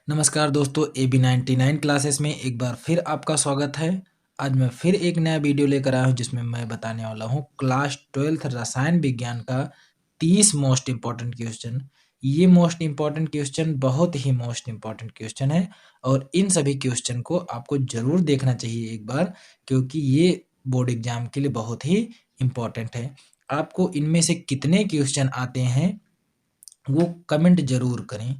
नमस्कार दोस्तों, AB99 classes में एक बार फिर आपका स्वागत है। आज मैं फिर एक नया वीडियो लेकर आया हूँ जिसमें मैं बताने वाला हूँ क्लास 12th रसायन विज्ञान का 30 मोस्ट इम्पॉर्टेंट क्वेश्चन। ये मोस्ट इम्पॉर्टेंट क्वेश्चन बहुत ही मोस्ट इम्पॉर्टेंट क्वेश्चन है और इन सभी क्वेश्चन को आपको ज़रूर देखना चाहिए एक बार, क्योंकि ये बोर्ड एग्जाम के लिए बहुत ही इम्पॉर्टेंट है। आपको इनमें से कितने क्वेश्चन आते हैं वो कमेंट ज़रूर करें।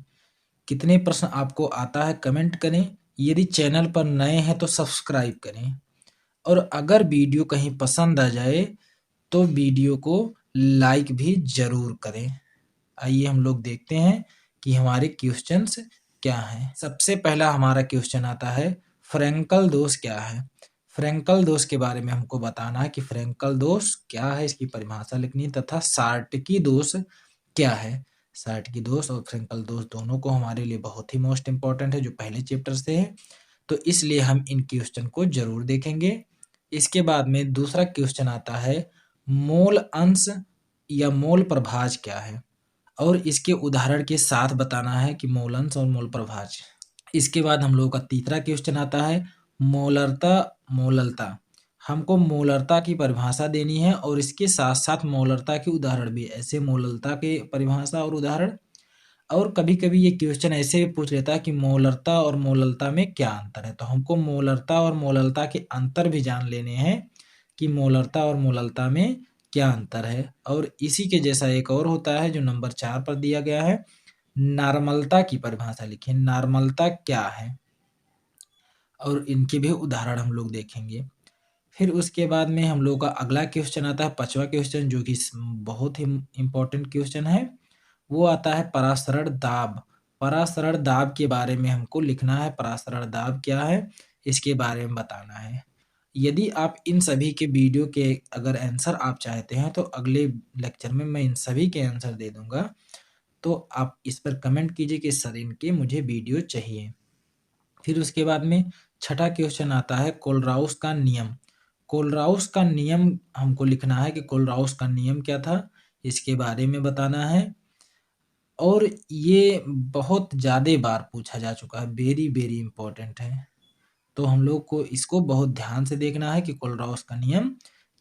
कितने प्रश्न आपको आता है कमेंट करें। यदि चैनल पर नए हैं तो सब्सक्राइब करें और अगर वीडियो कहीं पसंद आ जाए तो वीडियो को लाइक भी ज़रूर करें। आइए हम लोग देखते हैं कि हमारे क्वेश्चंस क्या हैं। सबसे पहला हमारा क्वेश्चन आता है, फ्रैंकल दोष क्या है। फ्रैंकल दोष के बारे में हमको बताना है कि फ्रैंकल दोष क्या है, इसकी परिभाषा लिखनी है तथा शार्टकी दोष क्या है। शार्टकी दोष और फ्रैंकल दोष दोनों को हमारे लिए बहुत ही मोस्ट इम्पॉर्टेंट है, जो पहले चैप्टर से है, तो इसलिए हम इन क्वेश्चन को जरूर देखेंगे। इसके बाद में दूसरा क्वेश्चन आता है, मोल अंश या मोल प्रभाज क्या है, और इसके उदाहरण के साथ बताना है कि मोल अंश और मोल प्रभाज। इसके बाद हम लोगों का तीसरा क्वेश्चन आता है, मोलरता मोललता। हमको मोलरता की परिभाषा देनी है और इसके साथ साथ मोलरता के उदाहरण भी, ऐसे मोललता के परिभाषा और उदाहरण। और कभी कभी ये क्वेश्चन ऐसे भी पूछ लेता है कि मोलरता और मोललता में क्या अंतर है, तो हमको मोलरता और मोललता के अंतर भी जान लेने हैं कि मोलरता और मोललता में क्या अंतर है। और इसी के जैसा एक और होता है जो नंबर 4 पर दिया गया है, नार्मलता की परिभाषा लिखिए। नार्मलता क्या है और इनके भी उदाहरण हम लोग देखेंगे। फिर उसके बाद में हम लोग का अगला क्वेश्चन आता है, पांचवा क्वेश्चन, जो कि बहुत ही इम्पोर्टेंट क्वेश्चन है। वो आता है परासरण दाब। परासरण दाब के बारे में हमको लिखना है, परासरण दाब क्या है इसके बारे में बताना है। यदि आप इन सभी के वीडियो के अगर आंसर आप चाहते हैं तो अगले लेक्चर में मैं इन सभी के आंसर दे दूंगा, तो आप इस पर कमेंट कीजिए कि सर इनके मुझे वीडियो चाहिए। फिर उसके बाद में छठा क्वेश्चन आता है, कोलराउस का नियम। कोलराउस का नियम हमको लिखना है कि कोलराउस का नियम क्या था, इसके बारे में बताना है। और ये बहुत ज़्यादा बार पूछा जा चुका है, वेरी वेरी इंपॉर्टेंट है, तो हम लोग को इसको बहुत ध्यान से देखना है कि कोलराउस का नियम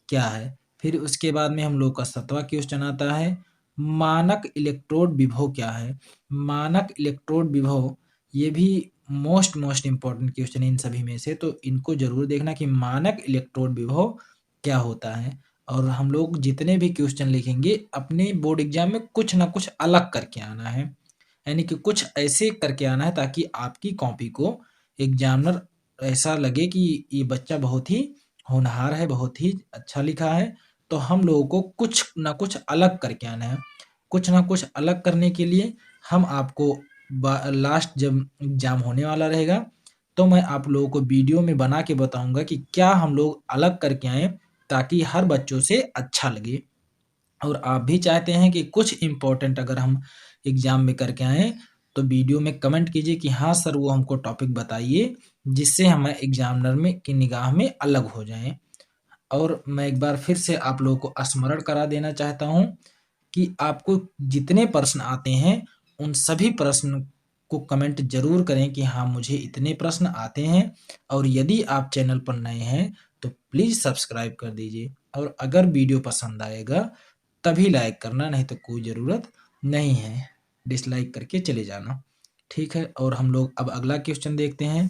क्या है। फिर उसके बाद में हम लोग का 7वां क्वेश्चन आता है, मानक इलेक्ट्रोड विभव क्या है। मानक इलेक्ट्रोड विभव, ये भी मोस्ट इम्पॉर्टेंट क्वेश्चन है इन सभी में से, तो इनको जरूर देखना कि मानक इलेक्ट्रोड विभव क्या होता है। और हम लोग जितने भी क्वेश्चन लिखेंगे अपने बोर्ड एग्जाम में कुछ ना कुछ अलग करके आना है, यानी कि कुछ ऐसे करके आना है ताकि आपकी कॉपी को एग्जामिनर ऐसा लगे कि ये बच्चा बहुत ही होनहार है, बहुत ही अच्छा लिखा है। तो हम लोगों को कुछ ना कुछ अलग करके आना है। कुछ ना कुछ अलग करने के लिए हम आपको लास्ट जब एग्जाम होने वाला रहेगा तो मैं आप लोगों को वीडियो में बना के बताऊंगा कि क्या हम लोग अलग करके आए, ताकि हर बच्चों से अच्छा लगे। और आप भी चाहते हैं कि कुछ इम्पोर्टेंट अगर हम एग्जाम में करके आए तो वीडियो में कमेंट कीजिए कि हाँ सर वो हमको टॉपिक बताइए, जिससे हम एग्जामिनर में की निगाह में अलग हो जाएं। और मैं एक बार फिर से आप लोगों को स्मरण करा देना चाहता हूं कि आपको जितने प्रश्न आते हैं उन सभी प्रश्न को कमेंट जरूर करें कि हाँ मुझे इतने प्रश्न आते हैं। और यदि आप चैनल पर नए हैं तो प्लीज़ सब्सक्राइब कर दीजिए, और अगर वीडियो पसंद आएगा तभी लाइक करना, नहीं तो कोई ज़रूरत नहीं है डिसलाइक करके चले जाना। ठीक है, और हम लोग अब अगला क्वेश्चन देखते हैं।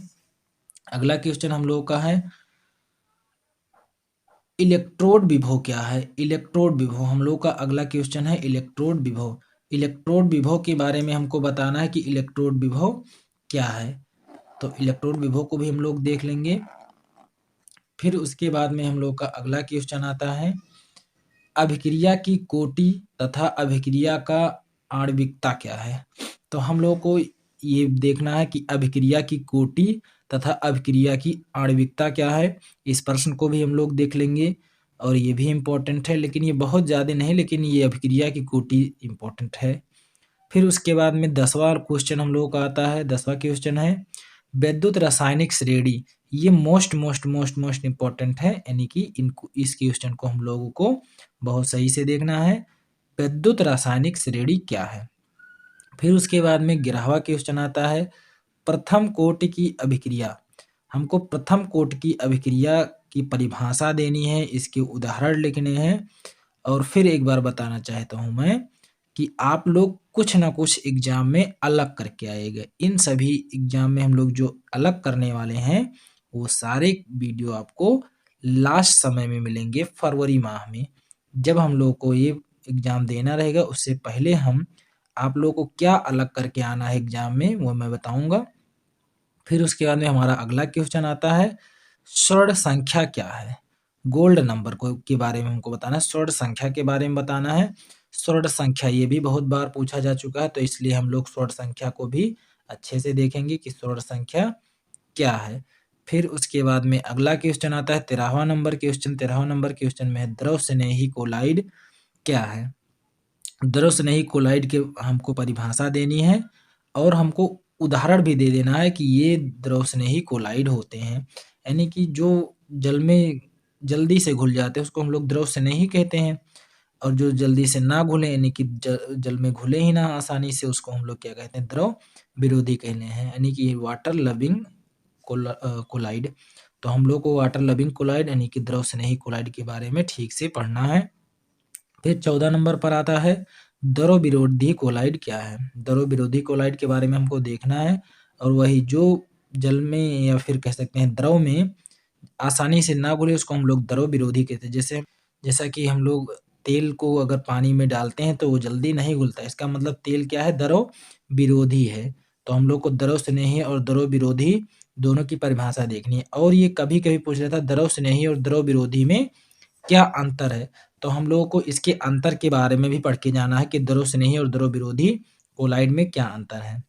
अगला क्वेश्चन हम लोग का है, इलेक्ट्रोड विभव क्या है। इलेक्ट्रोड विभव हम लोग का अगला क्वेश्चन है, इलेक्ट्रोड विभव। इलेक्ट्रोड विभव के बारे में हमको बताना है कि इलेक्ट्रोड विभव क्या है, तो इलेक्ट्रोड विभव को भी हम लोग देख लेंगे। फिर उसके बाद में हम लोग का अगला क्वेश्चन आता है, अभिक्रिया की कोटि तथा अभिक्रिया का आणविकता क्या है। तो हम लोग को ये देखना है कि अभिक्रिया की कोटि तथा अभिक्रिया की आणविकता क्या है। इस प्रश्न को भी हम लोग देख लेंगे और ये भी इम्पोर्टेंट है, लेकिन ये बहुत ज़्यादा नहीं, लेकिन ये अभिक्रिया की कोटि इम्पोर्टेंट है। फिर उसके बाद में 10वां क्वेश्चन हम लोग का आता है, 10वां क्वेश्चन है विद्युत रासायनिक श्रेणी। ये मोस्ट इम्पोर्टेंट है, यानी कि इनको इस क्वेश्चन को हम लोगों को बहुत सही से देखना है, विद्युत रासायनिक श्रेणी क्या है। फिर उसके बाद में 11वां क्वेश्चन आता है, प्रथम कोटि की अभिक्रिया, हमको प्रथम कोटि की अभिक्रिया की परिभाषा देनी है, इसके उदाहरण लिखने हैं। और फिर एक बार बताना चाहता हूँ मैं कि आप लोग कुछ ना कुछ एग्जाम में अलग करके आएगा। इन सभी एग्जाम में हम लोग जो अलग करने वाले हैं वो सारे वीडियो आपको लास्ट समय में मिलेंगे, फरवरी माह में, जब हम लोग को ये एग्जाम देना रहेगा। उससे पहले हम आप लोगों को क्या अलग करके आना है एग्जाम में वो मैं बताऊंगा। फिर उसके बाद में हमारा अगला क्वेश्चन आता है, स्वर्ण संख्या क्या है। गोल्ड नंबर को के बारे में हमको बताना है, स्वर्ण संख्या के बारे में बताना है। स्वर्ण संख्या ये भी बहुत बार पूछा जा चुका है, तो इसलिए हम लोग स्वर्ण संख्या को भी अच्छे से देखेंगे कि स्वर्ण संख्या क्या है। फिर उसके बाद में अगला क्वेश्चन आता है 13वां नंबर क्वेश्चन। 13वां नंबर क्वेश्चन में है द्रव स्नेही कोलाइड क्या है। द्रव स्नेही कोलाइड के हमको परिभाषा देनी है और हमको उदाहरण भी दे देना है कि ये द्रव स्नेही कोलाइड होते हैं, यानी कि जो जल में जल्दी से घुल जाते हैं उसको हम लोग द्रव स्नेही कहते हैं, और जो जल्दी से ना घुले यानी कि जल में घुले ही ना आसानी से उसको हम लोग क्या कहते हैं, द्रव विरोधी कहते हैं, यानी कि वाटर लविंग कोलाइड। तो हम लोग को वाटर लविंग कोलाइड यानी कि द्रव स्नेही कोलाइड के बारे में ठीक से पढ़ना है। फिर 14 नंबर पर आता है द्रव विरोधी कोलाइड क्या है। द्रव विरोधी कोलाइड के बारे में हमको देखना है, और वही जो जल में या फिर कह सकते हैं द्रव में आसानी से ना घुले उसको हम लोग द्रव विरोधी कहते हैं। जैसा कि हम लोग तेल को अगर पानी में डालते हैं तो वो जल्दी नहीं घुलता, इसका मतलब तेल क्या है, द्रव विरोधी है। तो हम लोग को द्रव स्नेही और द्रव विरोधी दोनों की परिभाषा देखनी है। और ये कभी कभी पूछ रहा था द्रव स्नेही और द्रव विरोधी में क्या अंतर है, तो हम लोगों को इसके अंतर के बारे में भी पढ़ के जाना है कि द्रव स्नेही और द्रव विरोधी कोलाइड में क्या अंतर है।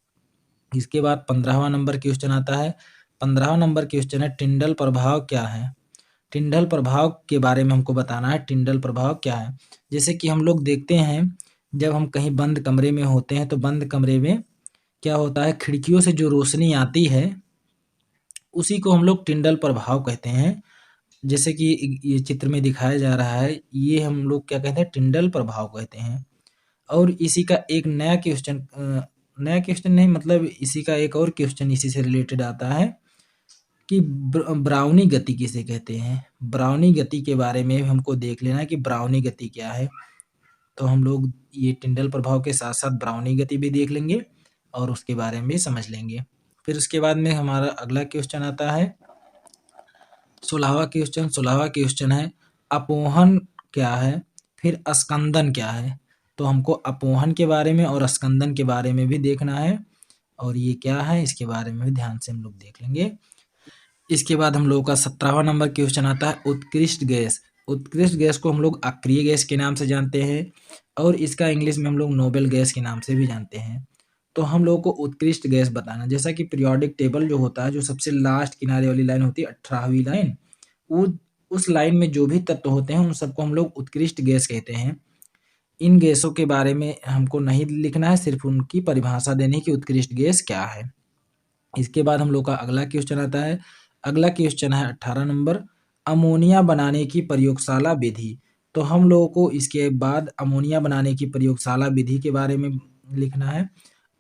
इसके बाद 15वां नंबर क्वेश्चन आता है। 15वां नंबर क्वेश्चन है टिंडल प्रभाव क्या है। टिंडल प्रभाव के बारे में हमको बताना है, टिंडल प्रभाव क्या है। जैसे कि हम लोग देखते हैं जब हम कहीं बंद कमरे में होते हैं तो बंद कमरे में क्या होता है, खिड़कियों से जो रोशनी आती है उसी को हम लोग टिंडल प्रभाव कहते हैं। जैसे कि ये चित्र में दिखाया जा रहा है, ये हम लोग क्या कहते हैं, टिंडल प्रभाव कहते हैं। और इसी का एक नया क्वेश्चन नहीं, मतलब इसी का एक और क्वेश्चन इसी से रिलेटेड आता है कि ब्राउनी गति किसे कहते हैं। ब्राउनी गति के बारे में हमको देख लेना है कि ब्राउनी गति क्या है। तो हम लोग ये टिंडल प्रभाव के साथ साथ ब्राउनी गति भी देख लेंगे और उसके बारे में भी समझ लेंगे। फिर उसके बाद में हमारा अगला क्वेश्चन आता है 16वां क्वेश्चन है अपोहन क्या है, फिर स्कंदन क्या है। तो हमको अपोहन के बारे में और स्कंदन के बारे में भी देखना है, और ये क्या है इसके बारे में भी ध्यान से हम लोग देख लेंगे। इसके बाद हम लोगों का 17वां नंबर क्वेश्चन आता है उत्कृष्ट गैस। उत्कृष्ट गैस को हम लोग अक्रिय गैस के नाम से जानते हैं, और इसका इंग्लिश में हम लोग नोबेल गैस के नाम से भी जानते हैं। तो हम लोगों को उत्कृष्ट गैस बताना, जैसा कि पीरियोडिक टेबल जो होता है, जो सबसे लास्ट किनारे वाली लाइन होती है 18वीं लाइन, वो उस लाइन में जो भी तत्व होते हैं उन सबको हम लोग उत्कृष्ट गैस कहते हैं। इन गैसों के बारे में हमको नहीं लिखना है, सिर्फ उनकी परिभाषा देनी कि उत्कृष्ट गैस क्या है। इसके बाद हम लोग का अगला क्वेश्चन आता है। अगला क्वेश्चन है 18 नंबर अमोनिया बनाने की प्रयोगशाला विधि। तो हम लोगों को इसके बाद अमोनिया बनाने की प्रयोगशाला विधि के बारे में लिखना है,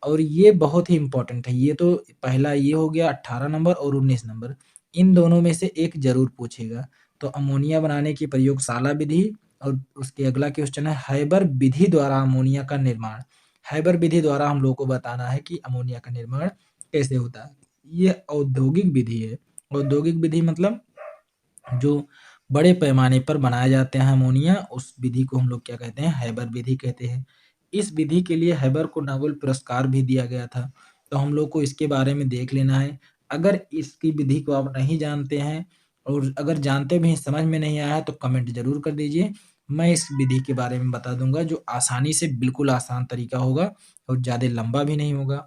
और ये बहुत ही इंपॉर्टेंट है। ये तो पहला ये हो गया 18 नंबर और 19 नंबर, इन दोनों में से एक जरूर पूछेगा। तो अमोनिया बनाने की प्रयोगशाला विधि, और उसके अगला क्वेश्चन है हैबर विधि द्वारा अमोनिया का निर्माण। हैबर विधि द्वारा हम लोग को बताना है कि अमोनिया का निर्माण कैसे होता है। ये औद्योगिक विधि है। औद्योगिक विधि मतलब जो बड़े पैमाने पर बनाए जाते हैं अमोनिया, उस विधि को हम लोग क्या कहते हैं, हैबर विधि कहते हैं। इस विधि के लिए हैबर को नोबेल पुरस्कार भी दिया गया था। तो हम लोग को इसके बारे में देख लेना है। अगर इसकी विधि को आप नहीं जानते हैं, और अगर जानते भी हैं समझ में नहीं आया है, तो कमेंट जरूर कर दीजिए। मैं इस विधि के बारे में बता दूंगा, जो आसानी से बिल्कुल आसान तरीका होगा और ज़्यादा लंबा भी नहीं होगा।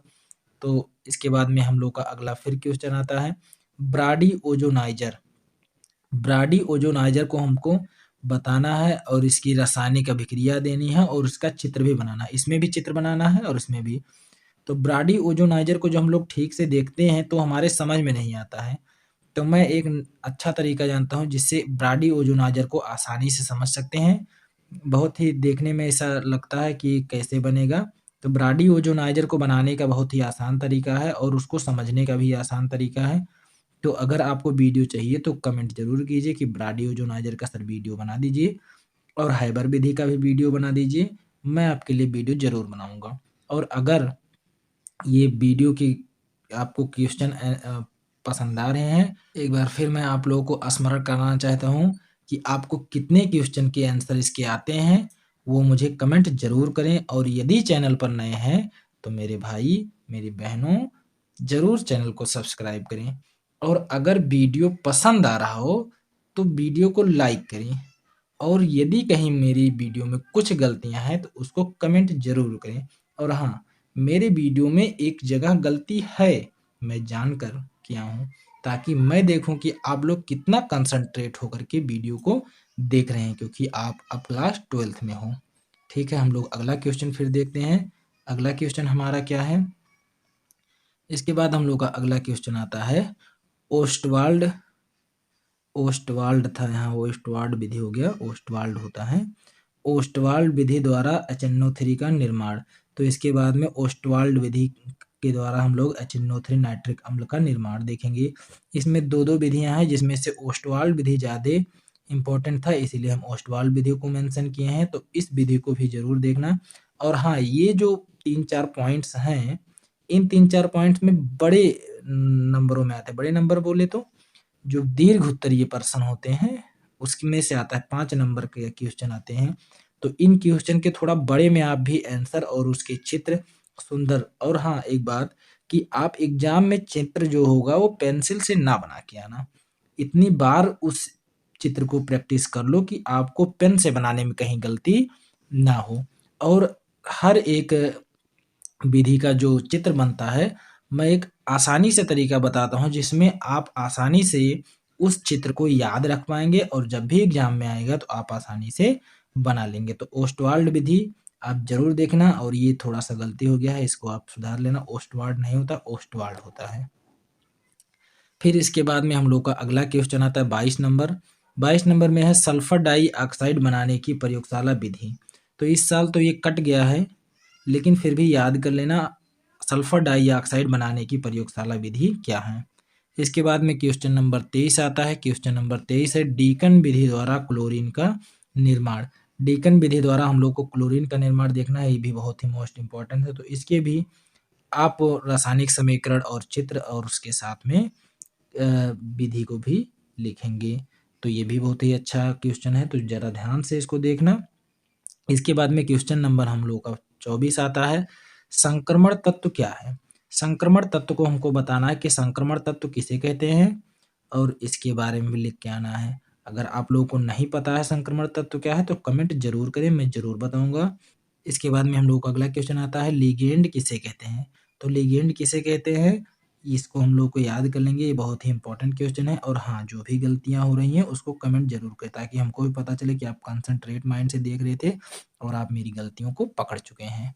तो इसके बाद में हम लोग का अगला फिर क्वेश्चन आता है ब्राडी ओजोनाइजर। ब्राडी ओजोनाइजर को हमको बताना है, और इसकी रासायनिक अभिक्रिया देनी है, और उसका चित्र भी बनाना है। इसमें भी चित्र बनाना है और इसमें भी। तो ब्राडी ओजोनाइजर को जब हम लोग ठीक से देखते हैं तो हमारे समझ में नहीं आता है। तो मैं एक अच्छा तरीका जानता हूँ जिससे ब्राडी ओजोनाइजर को आसानी से समझ सकते हैं। बहुत ही देखने में ऐसा लगता है कि कैसे बनेगा, तो ब्राडी ओजोनाइज़र को बनाने का बहुत ही आसान तरीका है और उसको समझने का भी आसान तरीका है। तो अगर आपको वीडियो चाहिए तो कमेंट ज़रूर कीजिए कि ब्राडी ओजोनाइज़र का सर वीडियो बना दीजिए और हाइबर विधि का भी वीडियो बना दीजिए, मैं आपके लिए वीडियो ज़रूर बनाऊँगा। और अगर ये वीडियो की आपको क्वेश्चन पसंद आ रहे हैं, एक बार फिर मैं आप लोगों को स्मरण कराना चाहता हूँ कि आपको कितने क्वेश्चन के आंसर इसके आते हैं, वो मुझे कमेंट ज़रूर करें और यदि चैनल पर नए हैं, तो मेरे भाई, मेरी बहनों, ज़रूर चैनल को सब्सक्राइब करें और अगर वीडियो पसंद आ रहा हो, तो वीडियो को लाइक करें और यदि कहीं मेरी वीडियो में कुछ गलतियाँ हैं, तो उसको कमेंट ज़रूर करें। और हाँ, मेरे वीडियो में एक जगह गलती है, मैं जानकर किया हूँ, ताकि मैं देखूँ कि आप लोग कितना कंसंट्रेट होकर के वीडियो को देख रहे हैं क्योंकि आप अब क्लास 12th में हो। ठीक है, हम लोग अगला क्वेश्चन फिर देखते हैं। अगला क्वेश्चन हमारा क्या है? इसके बाद हम लोग का अगला क्वेश्चन आता है ओस्टवाल्ड ओस्टवाल्ड था यहाँ, ओस्टवाल्ड विधि हो गया, ओस्टवाल्ड होता है। ओस्टवाल्ड विधि द्वारा HNO3 का निर्माण। तो इसके बाद में ओस्टवाल्ड विधि के द्वारा हम लोग HNO3 नाइट्रिक अम्ल का निर्माण देखेंगे। इसमें दो विधियां हैं जिसमें से ओस्टवाल्ड विधि ज़्यादा इम्पोर्टेंट था, इसीलिए हम ओस्टवाल्ड विधि को मेंशन किए हैं। तो इस विधि को भी ज़रूर देखना। और हाँ, ये जो 3-4 पॉइंट्स हैं, इन 3-4 पॉइंट्स में बड़े नंबरों में आते हैं। बड़े नंबर बोले तो जो दीर्घ उत्तरीय प्रश्न होते हैं, उसमें से आता है 5 नंबर के क्वेश्चन आते हैं। तो इन क्वेश्चन के थोड़ा बड़े में आप भी आंसर और उसके चित्र सुंदर। और हाँ, एक बात कि आप एग्जाम में चित्र जो होगा वो पेंसिल से ना बना के आना। इतनी बार उस चित्र को प्रैक्टिस कर लो कि आपको पेन से बनाने में कहीं गलती ना हो। और हर एक विधि का जो चित्र बनता है, मैं एक आसानी से तरीका बताता हूँ जिसमें आप आसानी से उस चित्र को याद रख पाएँगे और जब भी एग्जाम में आएगा तो आप आसानी से बना लेंगे। तो ओस्टवाल्ड विधि आप ज़रूर देखना और ये थोड़ा-सा गलती हो गया है, इसको आप सुधार लेना। ओस्टवाल्ड नहीं होता, ओस्टवाल्ड होता है। फिर इसके बाद में हम लोग का अगला क्वेश्चन आता है 22 नंबर। 22 नंबर में है सल्फर डाइऑक्साइड बनाने की प्रयोगशाला विधि। तो इस साल तो ये कट गया है, लेकिन फिर भी याद कर लेना सल्फर डाइऑक्साइड बनाने की प्रयोगशाला विधि क्या है। इसके बाद में क्वेश्चन नंबर 23 आता है। क्वेश्चन नंबर 23 है डीकन विधि द्वारा क्लोरीन का निर्माण। डीकन विधि द्वारा हम लोग को क्लोरीन का निर्माण देखना है, ये भी बहुत ही मोस्ट इंपॉर्टेंट है। तो इसके भी आप रासायनिक समीकरण और चित्र और उसके साथ में विधि को भी लिखेंगे। तो ये भी बहुत ही अच्छा क्वेश्चन है, तो ज़रा ध्यान से इसको देखना। इसके बाद में क्वेश्चन नंबर हम लोग का 24 आता है। संक्रमण तत्व क्या है? संक्रमण तत्व को हमको बताना है कि संक्रमण तत्व किसे कहते हैं और इसके बारे में भी लिख के आना है। अगर आप लोगों को नहीं पता है संक्रमण तत्व क्या है तो कमेंट ज़रूर करें, मैं ज़रूर बताऊँगा। इसके बाद में हम लोग का अगला क्वेश्चन आता है लिगेंड किसे कहते हैं? तो लिगेंड किसे कहते हैं, इसको हम लोग को याद कर लेंगे, ये बहुत ही इंपॉर्टेंट क्वेश्चन है। और हाँ, जो भी गलतियाँ हो रही हैं उसको कमेंट ज़रूर करें ताकि हमको भी पता चले कि आप कंसंट्रेट माइंड से देख रहे थे और आप मेरी गलतियों को पकड़ चुके हैं,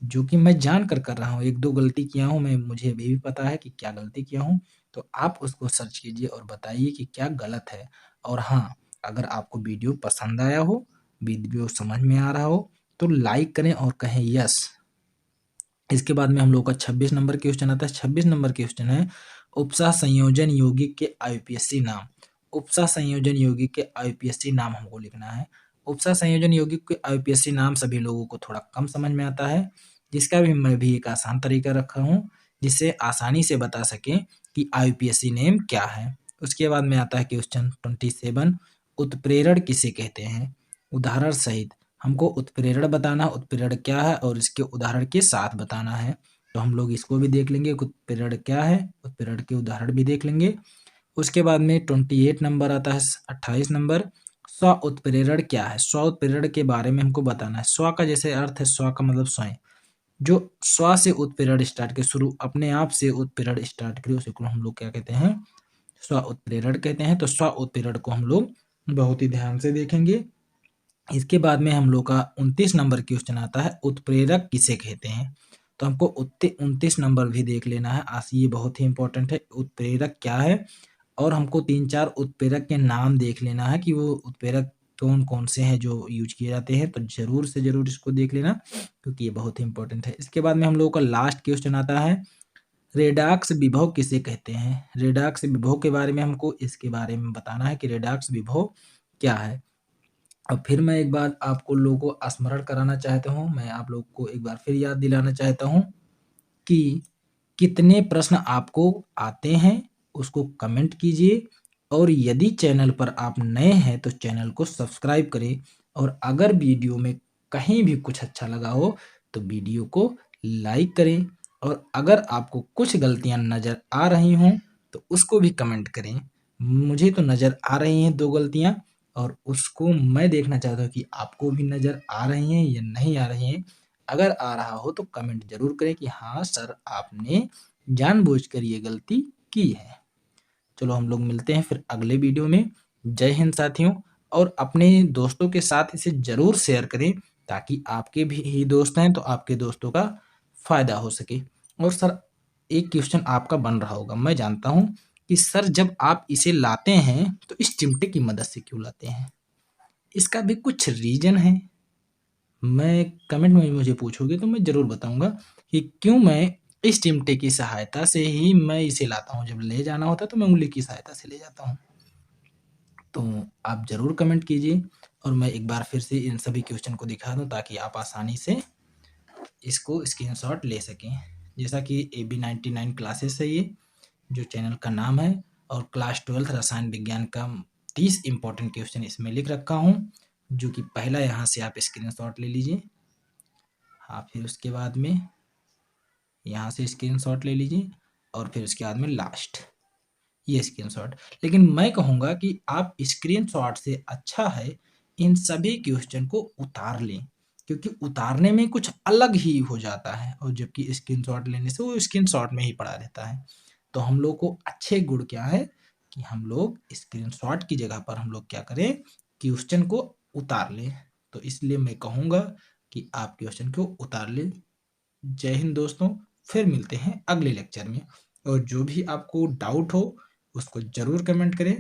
जो कि मैं जानकर कर रहा हूँ। 1-2 गलती किया हूँ मैं, मुझे अभी भी पता है कि क्या गलती किया हूँ, तो आप उसको सर्च कीजिए और बताइए कि क्या गलत है। और हाँ, अगर आपको वीडियो पसंद आया हो, वीडियो समझ में आ रहा हो, तो लाइक करें और कहें यस। इसके बाद में हम लोग का 26 नंबर क्वेश्चन आता है। 26 नंबर क्वेश्चन है उपसह संयोजन यौगिक के आईयूपीएसी नाम। उपसह संयोजन यौगिक के आईयूपीएसी नाम हमको लिखना है। उपसह संयोजन यौगिक के आईयूपीएसी नाम सभी लोगों को थोड़ा कम समझ में आता है, जिसका भी मैं भी एक आसान तरीका रखा हूँ जिससे आसानी से बता सकें कि आईयूपीएसी नेम क्या है। उसके बाद में आता है क्वेश्चन 27 उत्प्रेरण किसे कहते हैं? उदाहरण सहित हमको उत्प्रेरण बताना, उत्प्रेरण क्या है और इसके उदाहरण के साथ बताना है। तो हम लोग इसको भी देख लेंगे, उत्प्रेरण क्या है, उत्प्रेरण के उदाहरण भी देख लेंगे। उसके बाद में 28 नंबर आता है। 28 नंबर स्व उत्प्रेरण क्या है? स्व उत्प्रेरण के बारे में हमको बताना है। स्व का जैसे अर्थ है, स्व का मतलब स्वयं, जो स्व से उत्प्रेरण स्टार्ट के शुरू अपने आप से उत्प्रेरण स्टार्ट करे उसी को हम लोग क्या कहते हैं? स्व उत्प्रेरण कहते हैं। तो स्व उत्प्रेरण को हम लोग बहुत ही ध्यान से देखेंगे। इसके बाद में हम लोग का 29 नंबर क्वेश्चन आता है उत्प्रेरक किसे कहते हैं? तो हमको 29 नंबर भी देख लेना है, ये बहुत ही इंपॉर्टेंट है। उत्प्रेरक क्या है और हमको 3-4 उत्प्रेरक के नाम देख लेना है कि वो उत्प्रेरक कौन-कौन से हैं जो यूज़ किए जाते हैं, तो ज़रूर से ज़रूर इसको देख लेना क्योंकि ये बहुत ही इम्पोर्टेंट है। इसके बाद में हम लोगों का लास्ट क्वेश्चन आता है, रेडॉक्स विभव किसे कहते हैं? रेडॉक्स विभव के बारे में हमको इसके बारे में बताना है कि रेडॉक्स विभव क्या है? अब फिर मैं एक बार आपको लोगों को स्मरण कराना चाहता हूँ, मैं आप लोग को एक बार फिर याद दिलाना चाहता हूँ कि कितने प्रश्न आपको आते हैं, उसको कमेंट कीजिए और यदि चैनल पर आप नए हैं तो चैनल को सब्सक्राइब करें और अगर वीडियो में कहीं भी कुछ अच्छा लगा हो तो वीडियो को लाइक करें और अगर आपको कुछ गलतियां नज़र आ रही हों तो उसको भी कमेंट करें। मुझे तो नज़र आ रही हैं 2 गलतियां और उसको मैं देखना चाहता हूँ कि आपको भी नज़र आ रही हैं या नहीं आ रही हैं। अगर आ रहा हो तो कमेंट ज़रूर करें कि हाँ सर आपने जानबूझकर ये गलती की है। चलो हम लोग मिलते हैं फिर अगले वीडियो में। जय हिंद साथियों, और अपने दोस्तों के साथ इसे ज़रूर शेयर करें ताकि आपके भी ही दोस्त हैं तो आपके दोस्तों का फ़ायदा हो सके। और सर एक क्वेश्चन आपका बन रहा होगा, मैं जानता हूँ कि सर जब आप इसे लाते हैं तो इस चिमटे की मदद से क्यों लाते हैं? इसका भी कुछ रीज़न है। मैं कमेंट में मुझे पूछोगे तो मैं ज़रूर बताऊँगा कि क्यों मैं इस चिमटे की सहायता से ही मैं इसे लाता हूँ। जब ले जाना होता है तो मैं उँगली की सहायता से ले जाता हूँ। तो आप ज़रूर कमेंट कीजिए और मैं एक बार फिर से इन सभी क्वेश्चन को दिखा दूँ ताकि आप आसानी से इसको स्क्रीनशॉट ले सकें। जैसा कि AB99 क्लासेस है ये, जो चैनल का नाम है, और क्लास 12th रसायन विज्ञान का 30 इम्पोर्टेंट क्वेश्चन इसमें लिख रखा हूँ, जो कि पहला यहाँ से आप स्क्रीनशॉट ले लीजिए। हाँ, फिर उसके बाद में यहाँ से स्क्रीनशॉट ले लीजिए और फिर उसके बाद में लास्ट ये स्क्रीनशॉट। लेकिन मैं कहूँगा कि आप स्क्रीनशॉट से अच्छा है इन सभी क्वेश्चन को उतार लें, क्योंकि उतारने में कुछ अलग ही हो जाता है और जबकि स्क्रीनशॉट लेने से वो स्क्रीनशॉट में ही पड़ा रहता है। तो हम लोग को अच्छे गुण क्या है कि हम लोग स्क्रीनशॉट की जगह पर हम लोग क्या करें, क्वेश्चन को उतार लें। तो इसलिए मैं कहूँगा कि आप क्वेश्चन को उतार लें। जय हिंद दोस्तों, फिर मिलते हैं अगले लेक्चर में और जो भी आपको डाउट हो उसको ज़रूर कमेंट करें।